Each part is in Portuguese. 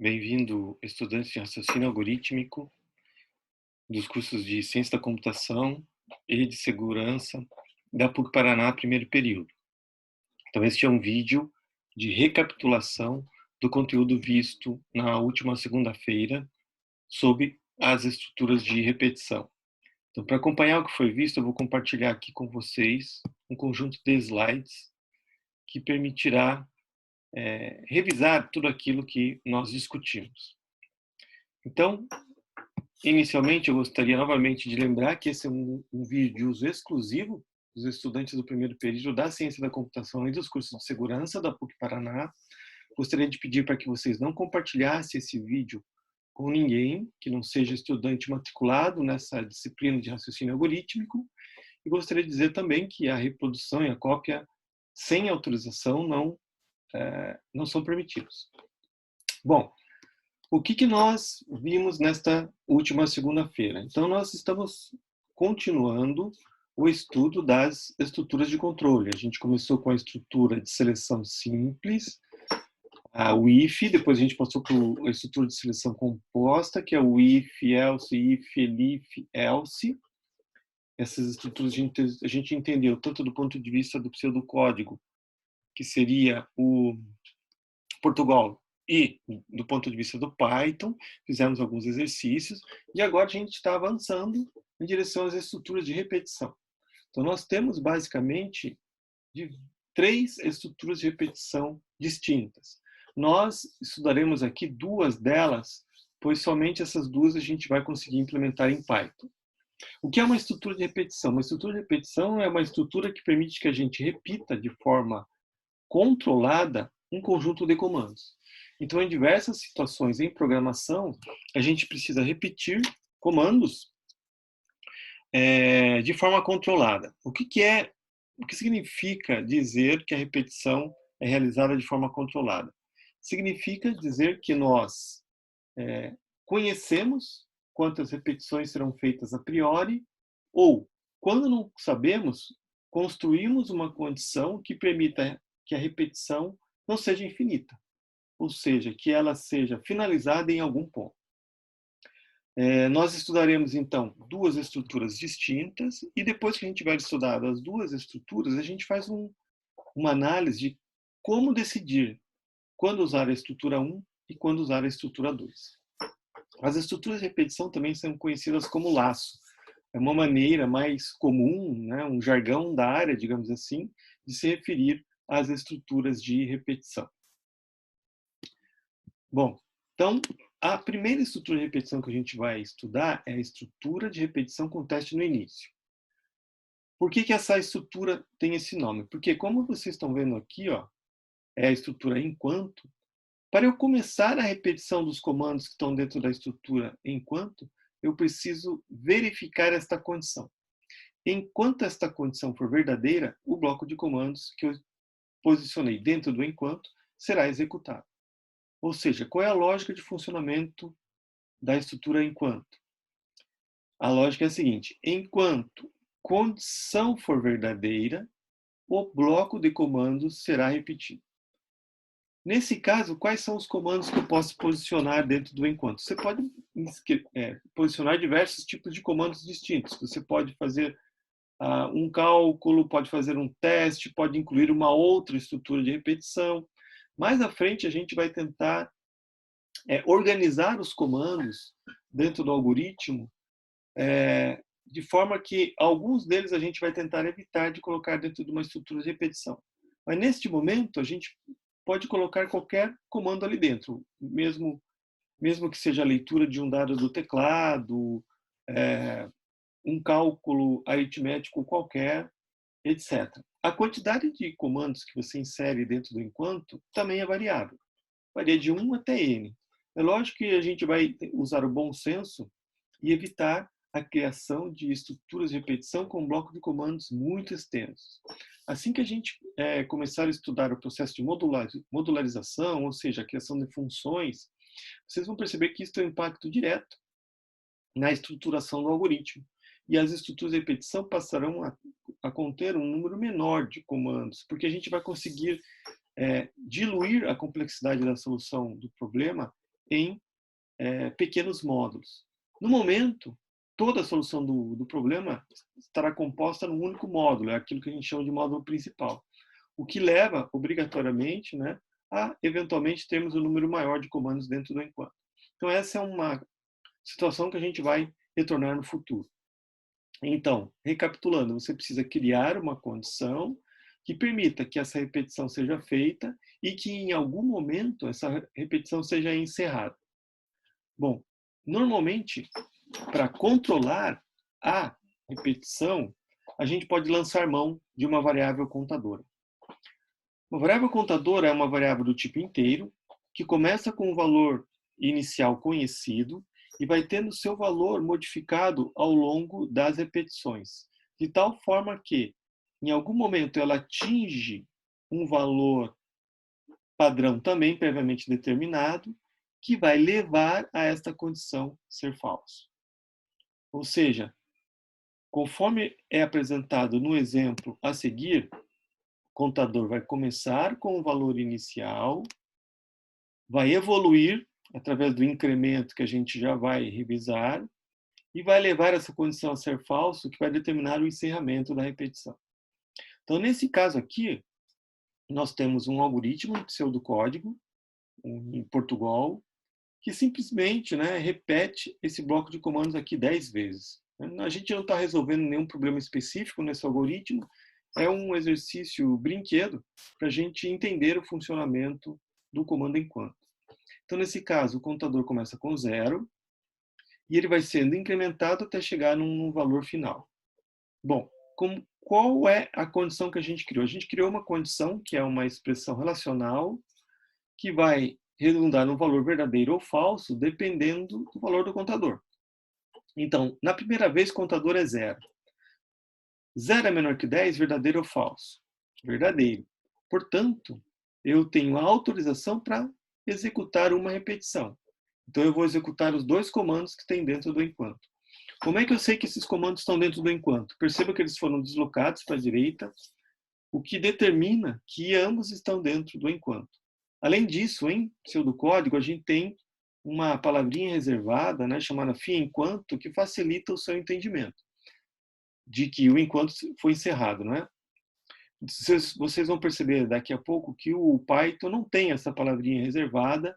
Bem-vindo, estudante de raciocínio algorítmico dos cursos de Ciência da Computação e de Segurança da PUC Paraná, primeiro período. Então, este é um vídeo de recapitulação do conteúdo visto na última segunda-feira sobre as estruturas de repetição. Então, para acompanhar o que foi visto, eu vou compartilhar aqui com vocês um conjunto de slides que permitirá revisar tudo aquilo que nós discutimos. Então, inicialmente, eu gostaria novamente de lembrar que esse é um vídeo de uso exclusivo dos estudantes do primeiro período da Ciência da Computação e dos cursos de Segurança da PUC Paraná. Gostaria de pedir para que vocês não compartilhassem esse vídeo com ninguém que não seja estudante matriculado nessa disciplina de raciocínio algorítmico. E gostaria de dizer também que a reprodução e a cópia sem autorização não são permitidos. Bom, o que nós vimos nesta última segunda-feira? Então, nós estamos continuando o estudo das estruturas de controle. A gente começou com a estrutura de seleção simples, a if, depois a gente passou por a estrutura de seleção composta, que é o if, else, if, elif, else. Essas estruturas a gente entendeu tanto do ponto de vista do pseudocódigo, que seria o Portugal, e do ponto de vista do Python, fizemos alguns exercícios, e agora a gente está avançando em direção às estruturas de repetição. Então, nós temos basicamente três estruturas de repetição distintas. Nós estudaremos aqui duas delas, pois somente essas duas a gente vai conseguir implementar em Python. O que é uma estrutura de repetição? Uma estrutura de repetição é uma estrutura que permite que a gente repita de forma controlada um conjunto de comandos. Então, em diversas situações em programação, a gente precisa repetir comandos de forma controlada. O que significa dizer que a repetição é realizada de forma controlada? Significa dizer que nós conhecemos quantas repetições serão feitas a priori, ou, quando não sabemos, construímos uma condição que permita que a repetição não seja infinita, ou seja, que ela seja finalizada em algum ponto. Nós estudaremos, então, duas estruturas distintas, e depois que a gente tiver estudado as duas estruturas, a gente faz uma análise de como decidir quando usar a estrutura 1 e quando usar a estrutura 2. As estruturas de repetição também são conhecidas como laço. É uma maneira mais comum, né, um jargão da área, digamos assim, de se referir às estruturas de repetição. Bom, então, a primeira estrutura de repetição que a gente vai estudar é a estrutura de repetição com teste no início. Por que essa estrutura tem esse nome? Porque, como vocês estão vendo aqui, é a estrutura enquanto. Para eu começar a repetição dos comandos que estão dentro da estrutura enquanto, eu preciso verificar esta condição. Enquanto esta condição for verdadeira, o bloco de comandos que eu posicionei dentro do enquanto será executado. Ou seja, qual é a lógica de funcionamento da estrutura enquanto? A lógica é a seguinte: enquanto condição for verdadeira, o bloco de comandos será repetido. Nesse caso, quais são os comandos que eu posso posicionar dentro do enquanto? Você pode posicionar diversos tipos de comandos distintos. Você pode fazer um cálculo, pode fazer um teste, pode incluir uma outra estrutura de repetição. Mais à frente, a gente vai tentar organizar os comandos dentro do algoritmo de forma que alguns deles a gente vai tentar evitar de colocar dentro de uma estrutura de repetição. Mas neste momento, a gente pode colocar qualquer comando ali dentro, mesmo que seja a leitura de um dado do teclado, um cálculo aritmético qualquer, etc. A quantidade de comandos que você insere dentro do enquanto também é variável. Varia de 1 até n. É lógico que a gente vai usar o bom senso e evitar a criação de estruturas de repetição com um bloco de comandos muito extensos. Assim que a gente começar a estudar o processo de modularização, ou seja, a criação de funções, vocês vão perceber que isso tem um impacto direto na estruturação do algoritmo. E as estruturas de repetição passarão a conter um número menor de comandos, porque a gente vai conseguir diluir a complexidade da solução do problema em pequenos módulos. No momento, toda a solução do problema estará composta num único módulo, é aquilo que a gente chama de módulo principal, o que leva, obrigatoriamente, né, a, eventualmente, termos um número maior de comandos dentro do enquanto. Então, essa é uma situação que a gente vai retornar no futuro. Então, recapitulando, você precisa criar uma condição que permita que essa repetição seja feita e que, em algum momento, essa repetição seja encerrada. Bom, normalmente, para controlar a repetição, a gente pode lançar mão de uma variável contadora. Uma variável contadora é uma variável do tipo inteiro, que começa com um valor inicial conhecido e vai tendo seu valor modificado ao longo das repetições, de tal forma que, em algum momento, ela atinge um valor padrão também previamente determinado, que vai levar a esta condição ser falso. Ou seja, conforme é apresentado no exemplo a seguir, o contador vai começar com o valor inicial, vai evoluir através do incremento que a gente já vai revisar e vai levar essa condição a ser falso, que vai determinar o encerramento da repetição. Então, nesse caso aqui, nós temos um algoritmo em pseudocódigo, em Portugal, que simplesmente, né, repete esse bloco de comandos aqui 10 vezes. A gente não está resolvendo nenhum problema específico nesse algoritmo, é um exercício brinquedo para a gente entender o funcionamento do comando enquanto. Então, nesse caso, o contador começa com 0 e ele vai sendo incrementado até chegar num valor final. Bom, qual é a condição que a gente criou? A gente criou uma condição que é uma expressão relacional que vai redundar no valor verdadeiro ou falso, dependendo do valor do contador. Então, na primeira vez, o contador é 0. 0 é menor que 10, verdadeiro ou falso? Verdadeiro. Portanto, eu tenho a autorização para executar uma repetição. Então, eu vou executar os dois comandos que tem dentro do enquanto. Como é que eu sei que esses comandos estão dentro do enquanto? Perceba que eles foram deslocados para a direita, o que determina que ambos estão dentro do enquanto. Além disso, em pseudocódigo, a gente tem uma palavrinha reservada, né, chamada fim enquanto, que facilita o seu entendimento de que o enquanto foi encerrado, não é? Vocês vão perceber daqui a pouco que o Python não tem essa palavrinha reservada,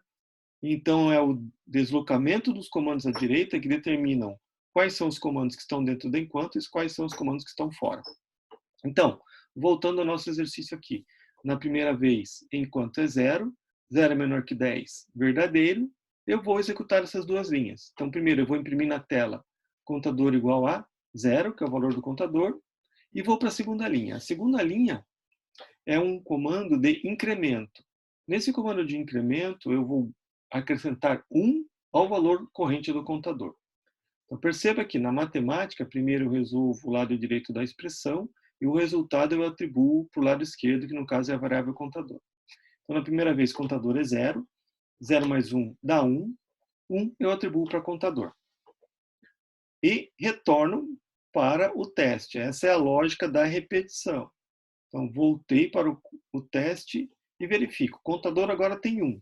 então é o deslocamento dos comandos à direita que determinam quais são os comandos que estão dentro do enquanto e quais são os comandos que estão fora. Então, voltando ao nosso exercício aqui. Na primeira vez, enquanto é 0, 0 é menor que 10, verdadeiro, eu vou executar essas duas linhas. Então, primeiro, eu vou imprimir na tela contador igual a 0, que é o valor do contador, e vou para a segunda linha. A segunda linha é um comando de incremento. Nesse comando de incremento, eu vou acrescentar 1 ao valor corrente do contador. Então, perceba que na matemática, primeiro eu resolvo o lado direito da expressão e o resultado eu atribuo para o lado esquerdo, que no caso é a variável contador. Então, na primeira vez, contador é 0, 0 mais 1 dá 1, 1 eu atribuo para contador. E retorno para o teste. Essa é a lógica da repetição. Então, voltei para o teste e verifico. O contador agora tem 1.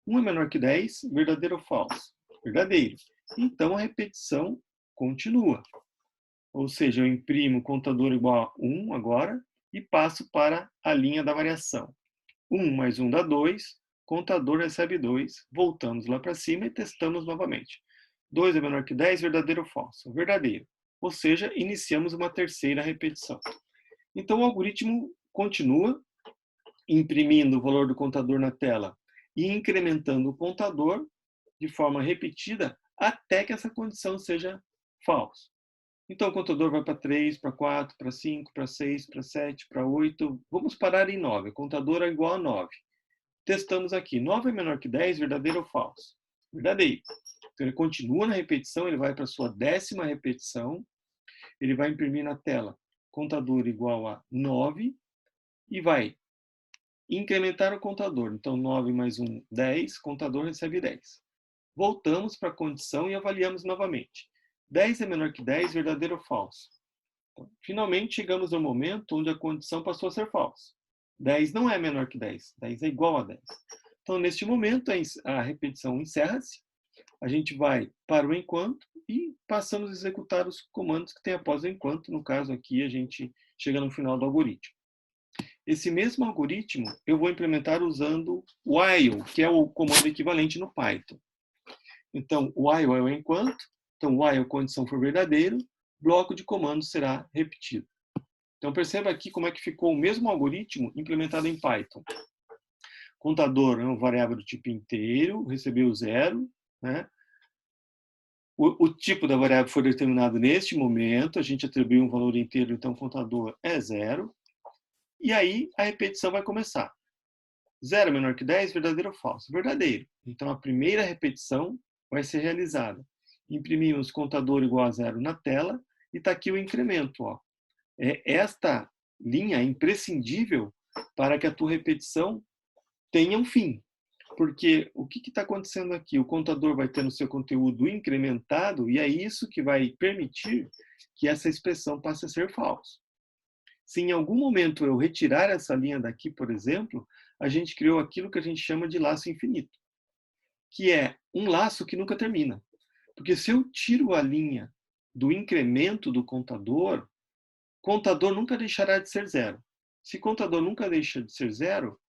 1 é menor que 10, verdadeiro ou falso? Verdadeiro. Então, a repetição continua. Ou seja, eu imprimo contador igual a 1 agora e passo para a linha da variação. 1 mais 1 dá 2, contador recebe 2, voltamos lá para cima e testamos novamente. 2 é menor que 10, verdadeiro ou falso? Verdadeiro. Ou seja, iniciamos uma terceira repetição. Então, o algoritmo continua imprimindo o valor do contador na tela e incrementando o contador de forma repetida até que essa condição seja falsa. Então, o contador vai para 3, para 4, para 5, para 6, para 7, para 8. Vamos parar em 9. O contador é igual a 9. Testamos aqui. 9 é menor que 10, verdadeiro ou falso? Verdadeiro. Então, ele continua na repetição, ele vai para a sua 10ª repetição. Ele vai imprimir na tela contador igual a 9 e vai incrementar o contador. Então, 9 mais 1, 10. Contador recebe 10. Voltamos para a condição e avaliamos novamente. 10 é menor que 10, verdadeiro ou falso? Então, finalmente, chegamos ao momento onde a condição passou a ser falsa. 10 não é menor que 10. 10 é igual a 10. Então, neste momento, a repetição encerra-se, a gente vai para o enquanto e passamos a executar os comandos que tem após o enquanto. No caso aqui, a gente chega no final do algoritmo. Esse mesmo algoritmo eu vou implementar usando while, que é o comando equivalente no Python. Então, while é o enquanto. Então, while a condição for verdadeiro, bloco de comando será repetido. Então, perceba aqui como é que ficou o mesmo algoritmo implementado em Python. Contador é uma variável do tipo inteiro, recebeu 0, né? O tipo da variável foi determinado neste momento, a gente atribuiu um valor inteiro, então o contador é 0. E aí a repetição vai começar. 0 é menor que 10, verdadeiro ou falso? Verdadeiro. Então a primeira repetição vai ser realizada. Imprimimos contador igual a 0 na tela e está aqui o incremento. Ó. Esta linha é imprescindível para que a tua repetição tenha um fim. Porque o que está acontecendo aqui? O contador vai ter no seu conteúdo incrementado e é isso que vai permitir que essa expressão passe a ser falso. Se em algum momento eu retirar essa linha daqui, por exemplo, a gente criou aquilo que a gente chama de laço infinito, que é um laço que nunca termina. Porque se eu tiro a linha do incremento do contador nunca deixará de ser 0. Se contador nunca deixa de ser 0,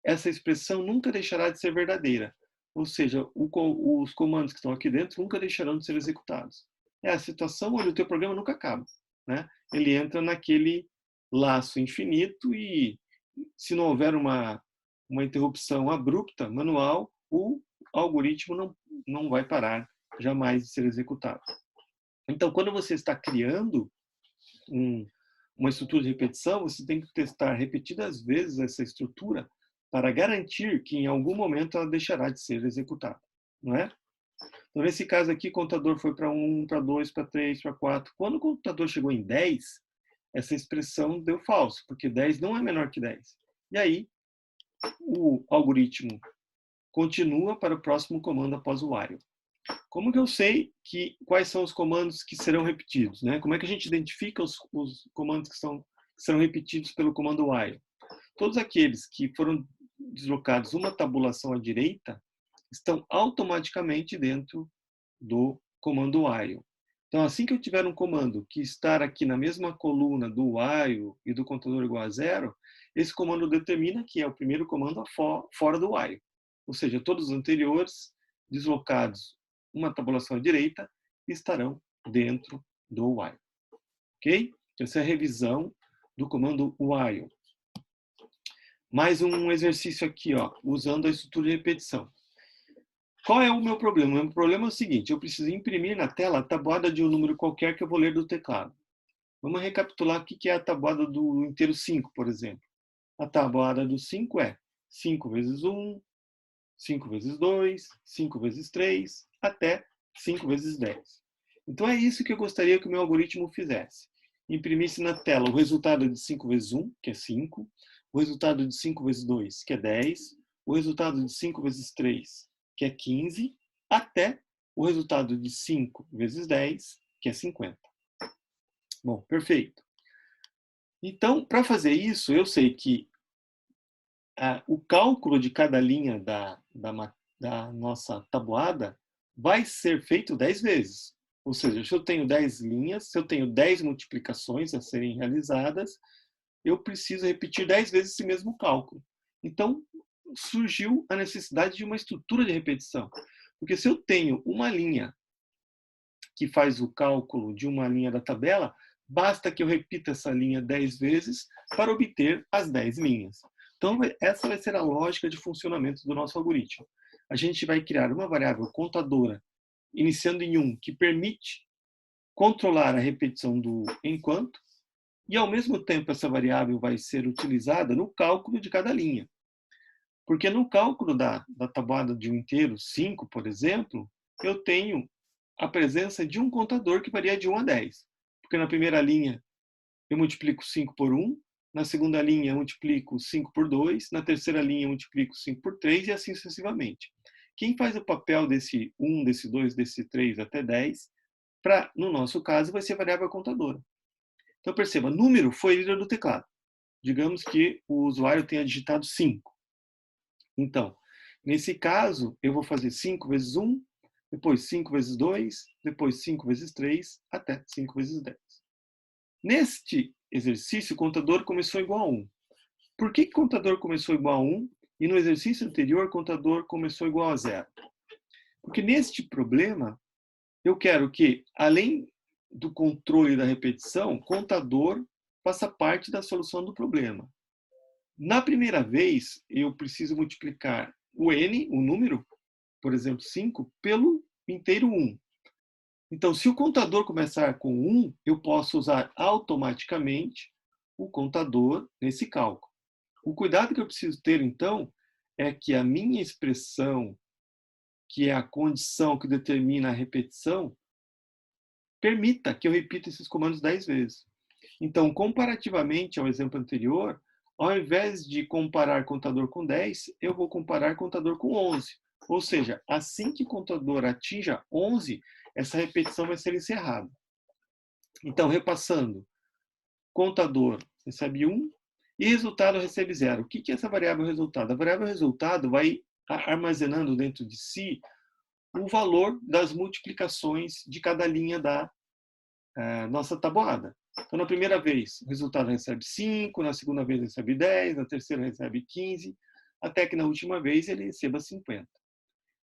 essa expressão nunca deixará de ser verdadeira. Ou seja, os comandos que estão aqui dentro nunca deixarão de ser executados. É a situação onde o teu programa nunca acaba. Né? Ele entra naquele laço infinito e, se não houver uma interrupção abrupta, manual, o algoritmo não vai parar jamais de ser executado. Então, quando você está criando uma estrutura de repetição, você tem que testar repetidas vezes essa estrutura para garantir que em algum momento ela deixará de ser executada, não é? Então, nesse caso aqui, o contador foi para 1, para 2, para 3, para 4. Quando o contador chegou em 10, essa expressão deu falso, porque 10 não é menor que 10. E aí, o algoritmo continua para o próximo comando após o while. Como que eu sei quais são os comandos que serão repetidos? Né? Como é que a gente identifica os comandos que serão repetidos pelo comando while? Todos aqueles que foram deslocados uma tabulação à direita estão automaticamente dentro do comando while. Então, assim que eu tiver um comando que estar aqui na mesma coluna do while e do contador igual a 0, esse comando determina que é o primeiro comando fora do while. Ou seja, todos os anteriores deslocados uma tabulação à direita estarão dentro do while. Ok? Essa é a revisão do comando while. Mais um exercício aqui, ó, usando a estrutura de repetição. Qual é o meu problema? O meu problema é o seguinte, eu preciso imprimir na tela a tabuada de um número qualquer que eu vou ler do teclado. Vamos recapitular o que é a tabuada do inteiro 5, por exemplo. A tabuada do 5 é 5 vezes 1, 5 vezes 2, 5 vezes 3, até 5 vezes 10. Então é isso que eu gostaria que o meu algoritmo fizesse. Imprimisse na tela o resultado de 5 vezes 1, que é 5, o resultado de 5 vezes 2, que é 10, o resultado de 5 vezes 3, que é 15, até o resultado de 5 vezes 10, que é 50. Bom, perfeito. Então, para fazer isso, eu sei que o cálculo de cada linha da nossa tabuada vai ser feito 10 vezes. Ou seja, se eu tenho 10 linhas, se eu tenho 10 multiplicações a serem realizadas, eu preciso repetir 10 vezes esse mesmo cálculo. Então, surgiu a necessidade de uma estrutura de repetição. Porque se eu tenho uma linha que faz o cálculo de uma linha da tabela, basta que eu repita essa linha 10 vezes para obter as 10 linhas. Então, essa vai ser a lógica de funcionamento do nosso algoritmo. A gente vai criar uma variável contadora, iniciando em 1, que permite controlar a repetição do enquanto, e ao mesmo tempo essa variável vai ser utilizada no cálculo de cada linha. Porque no cálculo da tabuada de um inteiro, 5, por exemplo, eu tenho a presença de um contador que varia de 1 a 10. Porque na primeira linha eu multiplico 5 por 1, na segunda linha eu multiplico 5 por 2, na terceira linha eu multiplico 5 por 3 e assim sucessivamente. Quem faz o papel desse 1, desse 2, desse 3 até 10, no nosso caso, vai ser a variável contadora. Então perceba, número foi líder do teclado. Digamos que o usuário tenha digitado 5. Então, Nesse caso, eu vou fazer 5 vezes 1, depois 5 vezes 2, depois 5 vezes 3, até 5 vezes 10. Neste exercício, o contador começou igual a 1. Por que o contador começou igual a 1 e no exercício anterior o contador começou igual a 0? Porque neste problema, eu quero que, além do controle da repetição, o contador faça parte da solução do problema. Na primeira vez, eu preciso multiplicar o n, o número, por exemplo, 5, pelo inteiro 1. Então, se o contador começar com 1, eu posso usar automaticamente o contador nesse cálculo. O cuidado que eu preciso ter, então, é que a minha expressão, que é a condição que determina a repetição, permita que eu repita esses comandos 10 vezes. Então, comparativamente ao exemplo anterior, ao invés de comparar contador com 10, eu vou comparar contador com 11. Ou seja, assim que o contador atinja 11, essa repetição vai ser encerrada. Então, repassando, contador recebe 1 e resultado recebe 0. O que é essa variável resultado? A variável resultado vai armazenando dentro de si o valor das multiplicações de cada linha da nossa tabuada. Então, na primeira vez, o resultado recebe 5, na segunda vez recebe 10, na terceira recebe 15, até que na última vez ele receba 50.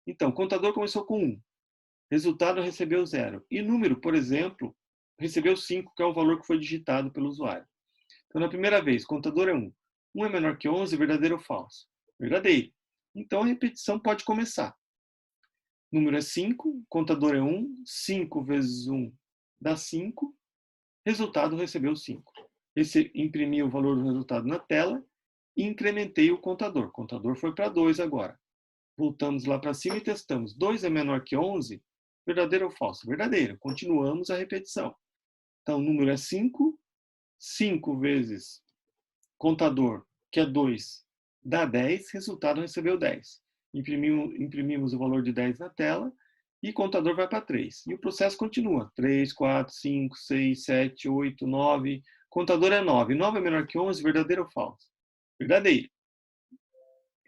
Então, o contador começou com 1, resultado recebeu 0. E número, por exemplo, recebeu 5, que é o valor que foi digitado pelo usuário. Então, na primeira vez, o contador é 1. 1 é menor que 11, verdadeiro ou falso? Verdadeiro. Então, a repetição pode começar. Número é 5, contador é 1, 5 vezes 1 dá 5, resultado recebeu 5. Imprimi o valor do resultado na tela e incrementei o contador. O contador foi para 2 agora. Voltamos lá para cima e testamos. 2 é menor que 11, verdadeiro ou falso? Verdadeiro. Continuamos a repetição. Então, o número é 5, 5 vezes contador, que é 2, dá 10, resultado recebeu 10. Imprimimos o valor de 10 na tela e o contador vai para 3. E o processo continua. 3, 4, 5, 6, 7, 8, 9. Contador é 9. 9 é menor que 11, verdadeiro ou falso? Verdadeiro.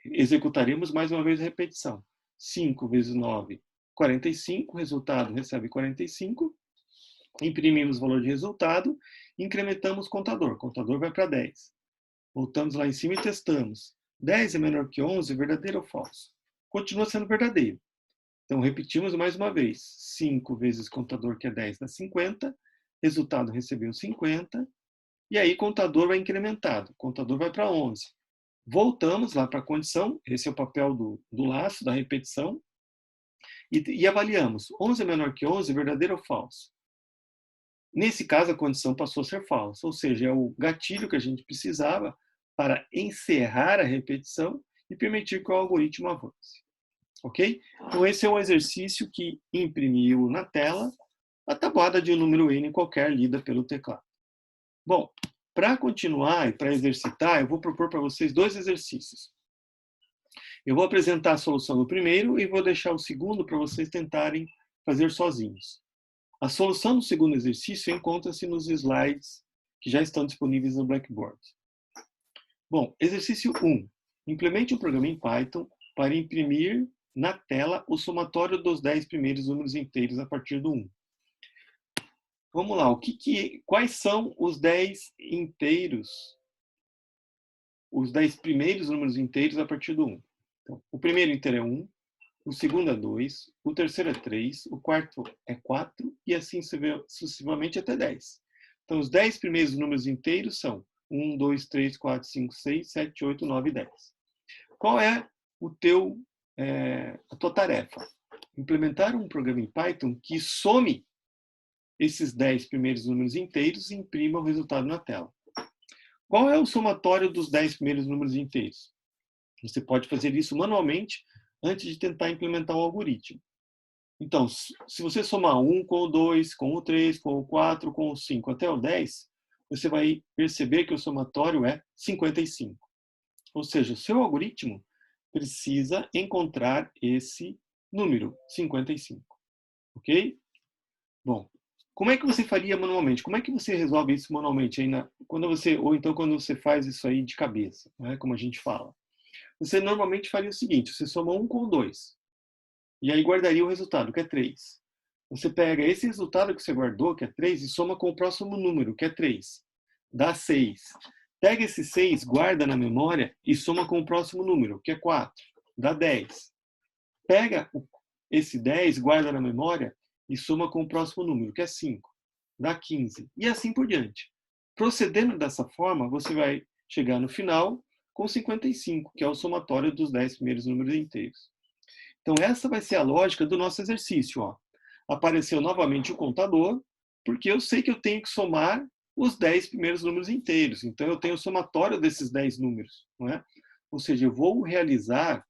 Executaremos mais uma vez a repetição. 5 vezes 9, 45. Resultado recebe 45. Imprimimos o valor de resultado. Incrementamos o contador. O contador vai para 10. Voltamos lá em cima e testamos. 10 é menor que 11, verdadeiro ou falso? Continua sendo verdadeiro. Então, repetimos mais uma vez. 5 vezes contador, que é 10, dá 50. Resultado recebeu 50. E aí, contador vai incrementado. Contador vai para 11. Voltamos lá para a condição. Esse é o papel do laço, da repetição. E avaliamos. 11 é menor que 11, verdadeiro ou falso? Nesse caso, a condição passou a ser falsa. Ou seja, é o gatilho que a gente precisava para encerrar a repetição e permitir que o algoritmo avance. Ok? Então, esse é um exercício que imprimiu na tela a tabuada de um número n qualquer lida pelo teclado. Bom, para continuar e para exercitar, eu vou propor para vocês 2 exercícios. Eu vou apresentar a solução do primeiro e vou deixar o segundo para vocês tentarem fazer sozinhos. A solução do segundo exercício encontra-se nos slides que já estão disponíveis no Blackboard. Bom, exercício 1. Implemente um programa em Python para imprimir na tela o somatório dos 10 primeiros números inteiros a partir do 1. Vamos lá, quais são os 10 inteiros, os 10 primeiros números inteiros a partir do 1? Então, o primeiro inteiro é 1, o segundo é 2, o terceiro é 3, o quarto é 4 e assim sucessivamente até 10. Então, os 10 primeiros números inteiros são 1, 2, 3, 4, 5, 6, 7, 8, 9 e 10. Qual é a tua tarefa? Implementar um programa em Python que some esses 10 primeiros números inteiros e imprima o resultado na tela. Qual é o somatório dos 10 primeiros números inteiros? Você pode fazer isso manualmente antes de tentar implementar um algoritmo. Então, se você somar 1 com o 2, com o 3, com o 4, com o 5 até o 10, você vai perceber que o somatório é 55. Ou seja, o seu algoritmo precisa encontrar esse número, 55. Ok? Bom, como é que você faria manualmente? Como é que você resolve isso manualmente? Ou então quando você faz isso aí de cabeça, né, como a gente fala. você normalmente faria o seguinte, você soma 1 com 2, e aí guardaria o resultado, que é 3. Você pega esse resultado que você guardou, que é 3, e soma com o próximo número, que é 3. Dá 6. Pega esse 6, guarda na memória e soma com o próximo número, que é 4. Dá 10. Pega esse 10, guarda na memória e soma com o próximo número, que é 5. Dá 15. E assim por diante. Procedendo dessa forma, você vai chegar no final com 55, que é o somatório dos 10 primeiros números inteiros. Então, essa vai ser a lógica do nosso exercício. Ó. Apareceu novamente o contador, porque eu sei que eu tenho que somar os 10 primeiros números inteiros. Então, eu tenho o somatório desses 10 números. Não é? Ou seja, eu vou realizar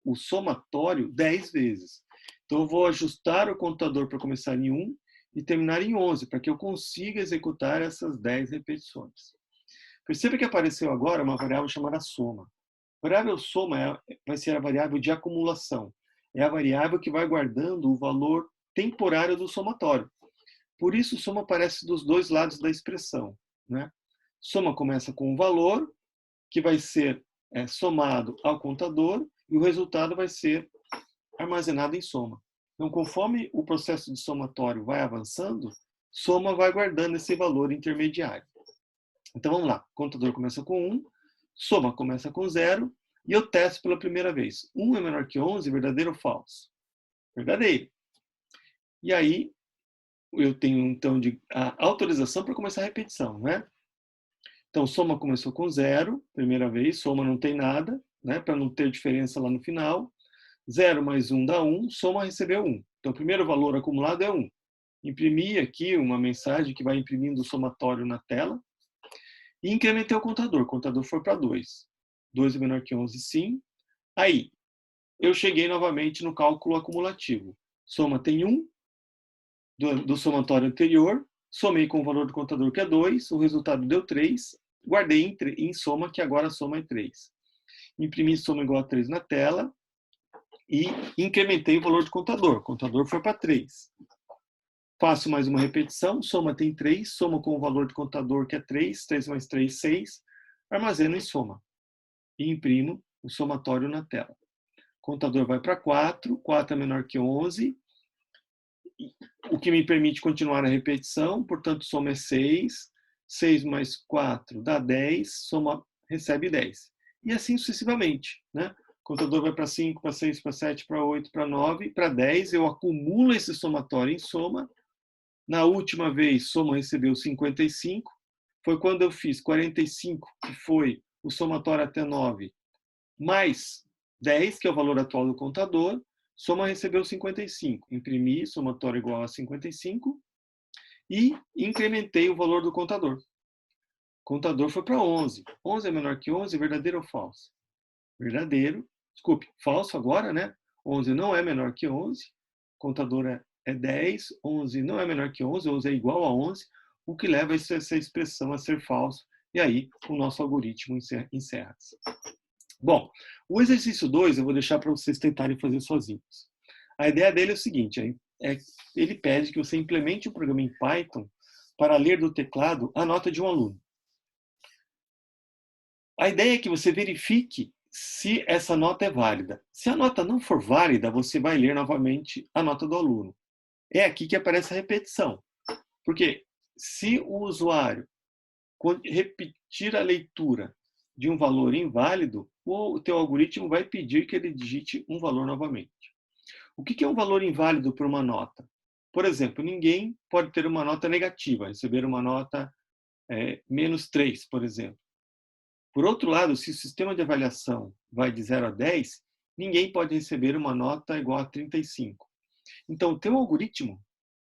o somatório 10 vezes. Então, eu vou ajustar o contador para começar em 1 e terminar em 11, para que eu consiga executar essas 10 repetições. Perceba que apareceu agora uma variável chamada soma. A variável soma vai ser a variável de acumulação. É a variável que vai guardando o valor temporário do somatório. Por isso, soma aparece dos dois lados da expressão. Né? Soma começa com um valor, que vai ser somado ao contador, e o resultado vai ser armazenado em soma. Então, conforme o processo de somatório vai avançando, soma vai guardando esse valor intermediário. Então, vamos lá. O contador começa com 1, soma começa com 0, e eu testo pela primeira vez. 1 é menor que 11, verdadeiro ou falso? Verdadeiro. E aí, eu tenho, então, a autorização para começar a repetição, né? Então, soma começou com 0, primeira vez, soma não tem nada, né? Para não ter diferença lá no final. 0 mais 1 dá 1, soma recebeu 1. Então, o primeiro valor acumulado é 1. Imprimi aqui uma mensagem que vai imprimindo o somatório na tela. E incrementei o contador. O contador foi para 2. 2 é menor que 11, sim. Aí, eu cheguei novamente no cálculo acumulativo. Soma tem 1 do somatório anterior. Somei com o valor do contador, que é 2. O resultado deu 3. Guardei em soma, que agora a soma é 3. Imprimi soma igual a 3 na tela. E incrementei o valor do contador. O contador foi para 3. Faço mais uma repetição. Soma tem 3. Soma com o valor do contador, que é 3. 3 mais 3, 6. Armazeno em soma. E imprimo o somatório na tela. O contador vai para 4. 4 é menor que 11. O que me permite continuar a repetição. Portanto, soma é 6. 6 mais 4 dá 10. Soma recebe 10. E assim sucessivamente, né? O contador vai para 5, para 6, para 7, para 8, para 9, para 10. Eu acumulo esse somatório em soma. Na última vez, soma recebeu 55. Foi quando eu fiz 45, que foi o somatório até 9, mais 10, que é o valor atual do contador. Soma recebeu 55. Imprimi somatório igual a 55 e incrementei o valor do contador. O contador foi para 11. 11 é menor que 11, verdadeiro ou falso? Verdadeiro. Desculpe, falso agora, né? 11 não é menor que 11. Contador é 10. 11 não é menor que 11. 11 é igual a 11. O que leva essa expressão a ser falso. E aí, o nosso algoritmo encerra-se. Bom, o exercício 2 eu vou deixar para vocês tentarem fazer sozinhos. A ideia dele é o seguinte, ele pede que você implemente um programa em Python para ler do teclado a nota de um aluno. A ideia é que você verifique se essa nota é válida. Se a nota não for válida, você vai ler novamente a nota do aluno. É aqui que aparece a repetição. Porque se o usuário repetir a leitura de um valor inválido, o teu algoritmo vai pedir que ele digite um valor novamente. O que é um valor inválido para uma nota? Por exemplo, ninguém pode ter uma nota negativa, receber uma nota menos 3, por exemplo. Por outro lado, se o sistema de avaliação vai de 0 a 10, ninguém pode receber uma nota igual a 35. Então, o teu algoritmo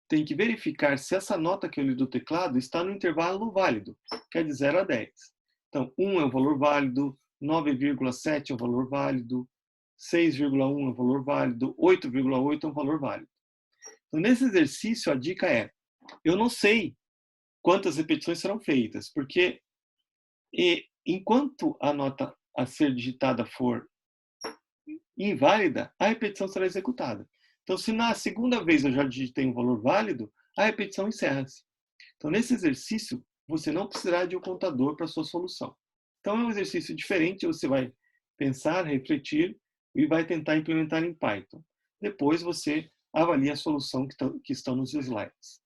tem que verificar se essa nota que eu li do teclado está no intervalo válido, que é de 0 a 10. Então, 1 é o valor válido, 9,7 é o valor válido, 6,1 é o valor válido, 8,8 é um valor válido. Então, nesse exercício, a dica é, eu não sei quantas repetições serão feitas, porque enquanto a nota a ser digitada for inválida, a repetição será executada. Então, se na segunda vez eu já digitei um valor válido, a repetição encerra-se. Então, nesse exercício, você não precisará de um contador para a sua solução. Então, é um exercício diferente, você vai pensar, refletir e vai tentar implementar em Python. Depois você avalia a solução que estão nos slides.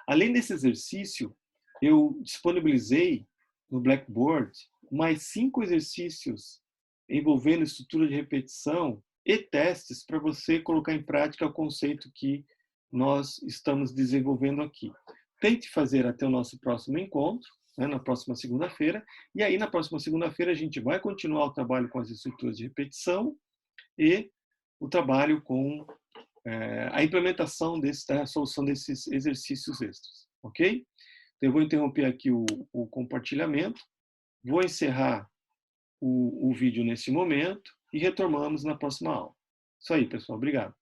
Além desse exercício, eu disponibilizei no Blackboard mais 5 exercícios envolvendo estrutura de repetição e testes para você colocar em prática o conceito que nós estamos desenvolvendo aqui. Tente fazer até o nosso próximo encontro, né, na próxima segunda-feira, e aí na próxima segunda-feira a gente vai continuar o trabalho com as estruturas de repetição e o trabalho com a implementação da solução desses exercícios extras, ok? Então, eu vou interromper aqui o compartilhamento, vou encerrar o vídeo nesse momento e retomamos na próxima aula. Isso aí, pessoal. Obrigado.